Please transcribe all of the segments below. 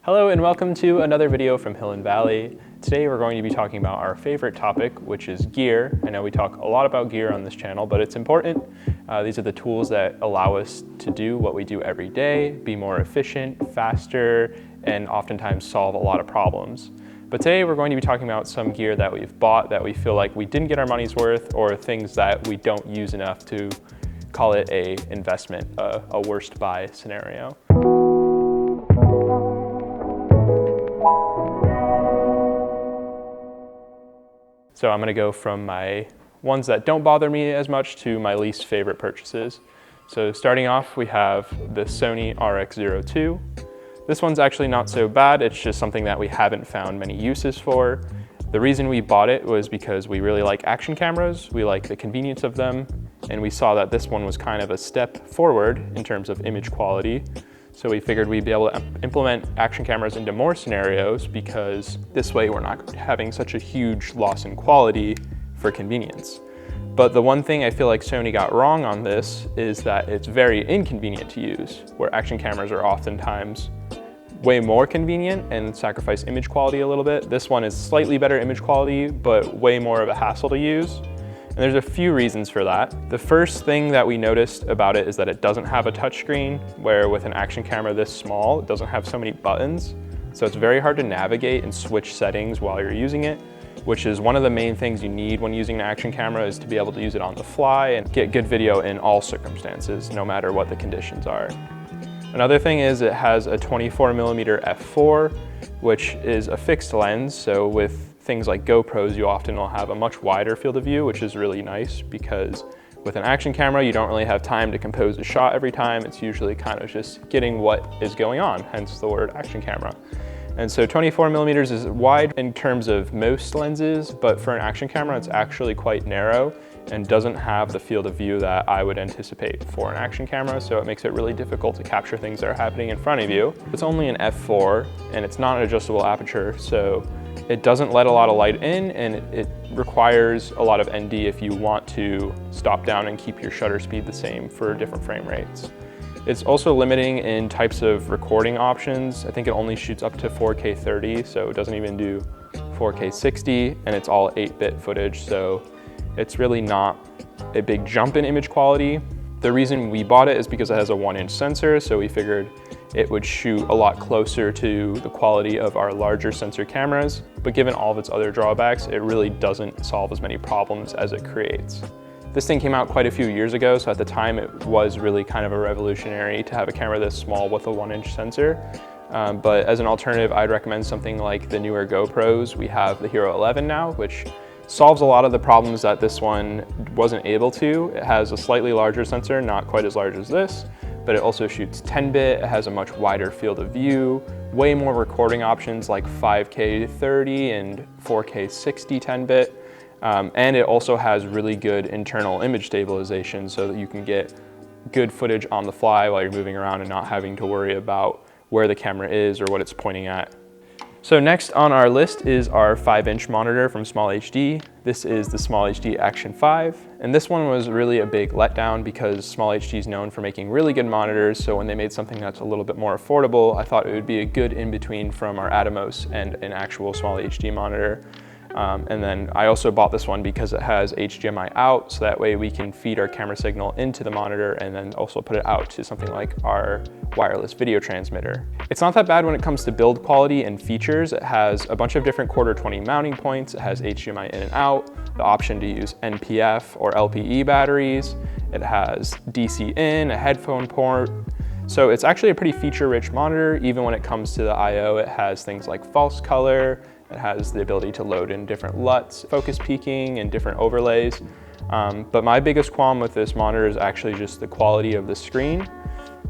Hello and welcome to another video from Hill and Valley. Today we're going to be talking about our favorite topic, which is gear. I know we talk a lot about gear on this channel, but it's important. These are the tools that allow us to do what we do every day, be more efficient, faster, and oftentimes solve a lot of problems. But today we're going to be talking about some gear that we've bought that we feel like we didn't get our money's worth, or things that we don't use enough to call it a investment, a worst buy scenario. So I'm gonna go from my ones that don't bother me as much to my least favorite purchases. So starting off, we have the Sony RX0 II. This one's actually not so bad. It's just something that we haven't found many uses for. The reason we bought it was because we really like action cameras. We like the convenience of them. And we saw that this one was kind of a step forward in terms of image quality. So we figured we'd be able to implement action cameras into more scenarios, because this way we're not having such a huge loss in quality for convenience. But the one thing I feel like Sony got wrong on this is that it's very inconvenient to use, where action cameras are oftentimes way more convenient and sacrifice image quality a little bit. This one is slightly better image quality, but way more of a hassle to use. And there's a few reasons for that. The first thing that we noticed about it is that it doesn't have a touchscreen, where with an action camera this small, it doesn't have so many buttons. So it's very hard to navigate and switch settings while you're using it, which is one of the main things you need when using an action camera, is to be able to use it on the fly and get good video in all circumstances, no matter what the conditions are. Another thing is it has a 24mm f4, which is a fixed lens. So with things like GoPros, you often will have a much wider field of view, which is really nice, because with an action camera, you don't really have time to compose a shot every time. It's usually kind of just getting what is going on, hence the word action camera. And so 24mm is wide in terms of most lenses, but for an action camera, it's actually quite narrow and doesn't have the field of view that I would anticipate for an action camera, so it makes it really difficult to capture things that are happening in front of you. It's only an f4, and it's not an adjustable aperture, so it doesn't let a lot of light in, and it requires a lot of ND if you want to stop down and keep your shutter speed the same for different frame rates. It's also limiting in types of recording options. I think it only shoots up to 4K 30, so it doesn't even do 4K 60, and it's all 8-bit footage, so it's really not a big jump in image quality. The reason we bought it is because it has a 1-inch sensor, so we figured it would shoot a lot closer to the quality of our larger sensor cameras, but given all of its other drawbacks, it really doesn't solve as many problems as it creates. This thing came out quite a few years ago, so at the time it was really kind of a revolutionary to have a camera this small with a 1-inch sensor. But as an alternative, I'd recommend something like the newer GoPros. We have the Hero 11 now, which solves a lot of the problems that this one wasn't able to. It has a slightly larger sensor, not quite as large as this, but it also shoots 10-bit, it has a much wider field of view, way more recording options like 5K 30 and 4K 60 10-bit, and it also has really good internal image stabilization, so that you can get good footage on the fly while you're moving around and not having to worry about where the camera is or what it's pointing at. So next on our list is our 5-inch monitor from SmallHD. This is the SmallHD Action 5, and this one was really a big letdown because SmallHD is known for making really good monitors, so when they made something that's a little bit more affordable, I thought it would be a good in-between from our Atomos and an actual SmallHD monitor. And then I also bought this one because it has HDMI out, so that way we can feed our camera signal into the monitor and then also put it out to something like our wireless video transmitter. It's not that bad when it comes to build quality and features. It has a bunch of different Q20 mounting points. It has HDMI in and out, the option to use NPF or LPE batteries. It has DC in, a headphone port. So it's actually a pretty feature-rich monitor. Even when it comes to the I/O, it has things like false color. It has the ability to load in different LUTs, focus peaking, and different overlays. But my biggest qualm with this monitor is actually just the quality of the screen.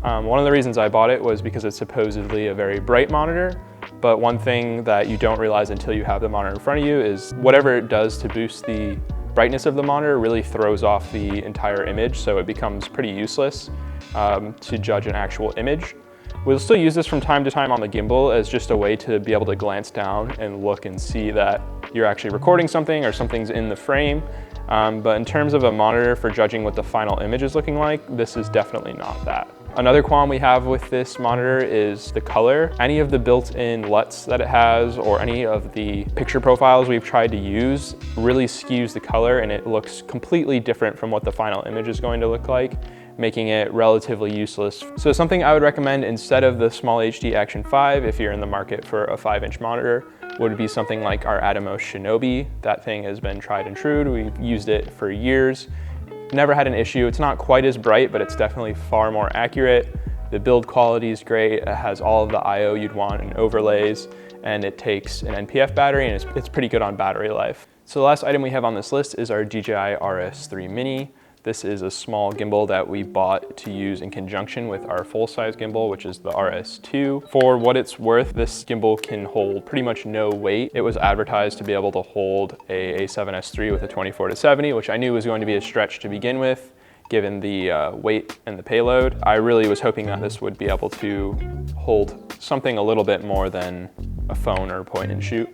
One of the reasons I bought it was because it's supposedly a very bright monitor, but one thing that you don't realize until you have the monitor in front of you is whatever it does to boost the brightness of the monitor really throws off the entire image, so it becomes pretty useless to judge an actual image. We'll still use this from time to time on the gimbal as just a way to be able to glance down and look and see that you're actually recording something or something's in the frame. But in terms of a monitor for judging what the final image is looking like, this is definitely not that. Another qualm we have with this monitor is the color. Any of the built-in LUTs that it has or any of the picture profiles we've tried to use really skews the color, and it looks completely different from what the final image is going to look like, making it relatively useless. So something I would recommend instead of the SmallHD Action 5, if you're in the market for a 5-inch monitor, would be something like our Atomos Shinobi. That thing has been tried and true. We've used it for years. Never had an issue. It's not quite as bright, but it's definitely far more accurate. The build quality is great. It has all of the I/O you'd want and overlays, and it takes an NPF battery, and it's pretty good on battery life. So the last item we have on this list is our DJI RS3 Mini. This is a small gimbal that we bought to use in conjunction with our full-size gimbal, which is the RS2. For what it's worth, this gimbal can hold pretty much no weight. It was advertised to be able to hold a A7S III with a 24-70, which I knew was going to be a stretch to begin with, given the weight and the payload. I really was hoping that this would be able to hold something a little bit more than a phone or point and shoot.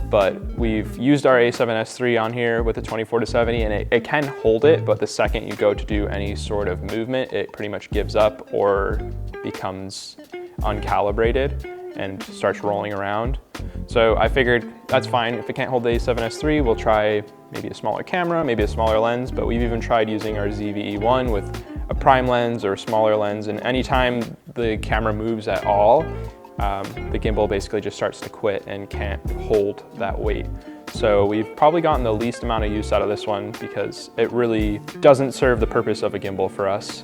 But we've used our A7S III on here with the 24-70, and it can hold it, but the second you go to do any sort of movement, it pretty much gives up or becomes uncalibrated and starts rolling around. So I figured that's fine. If it can't hold the A7S III, we'll try maybe a smaller camera, maybe a smaller lens, but we've even tried using our ZVE1 with a prime lens or a smaller lens, and anytime the camera moves at all, the gimbal basically just starts to quit and can't hold that weight. So we've probably gotten the least amount of use out of this one because it really doesn't serve the purpose of a gimbal for us.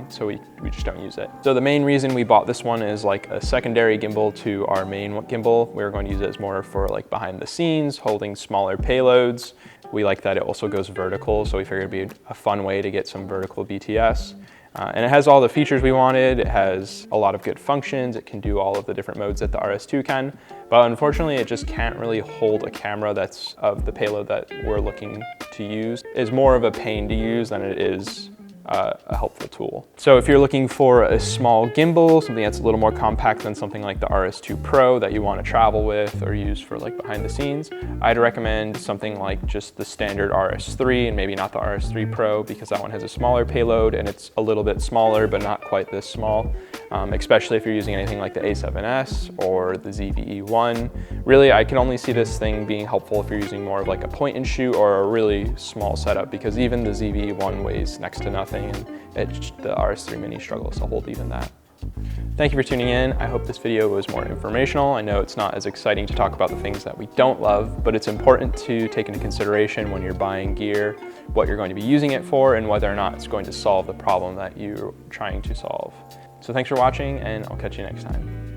So we just don't use it. So the main reason we bought this one is like a secondary gimbal to our main gimbal. We're going to use it as more for like behind the scenes, holding smaller payloads. We like that it also goes vertical, so we figured it'd be a fun way to get some vertical BTS. And it has all the features we wanted. It has a lot of good functions. It can do all of the different modes that the RS2 can, but unfortunately it just can't really hold a camera that's of the payload that we're looking to use. It's more of a pain to use than it is a helpful tool. So if you're looking for a small gimbal, something that's a little more compact than something like the RS2 Pro that you want to travel with or use for like behind the scenes, I'd recommend something like just the standard RS3 and maybe not the RS3 Pro, because that one has a smaller payload and it's a little bit smaller, but not quite this small, especially if you're using anything like the A7S or the ZVE1. Really, I can only see this thing being helpful if you're using more of like a point and shoot or a really small setup, because even the ZVE1 weighs next to nothing, and the RS3 Mini struggles to hold even that. Thank you for tuning in. I hope this video was more informational. I know it's not as exciting to talk about the things that we don't love, but it's important to take into consideration when you're buying gear, what you're going to be using it for, and whether or not it's going to solve the problem that you're trying to solve. So thanks for watching, and I'll catch you next time.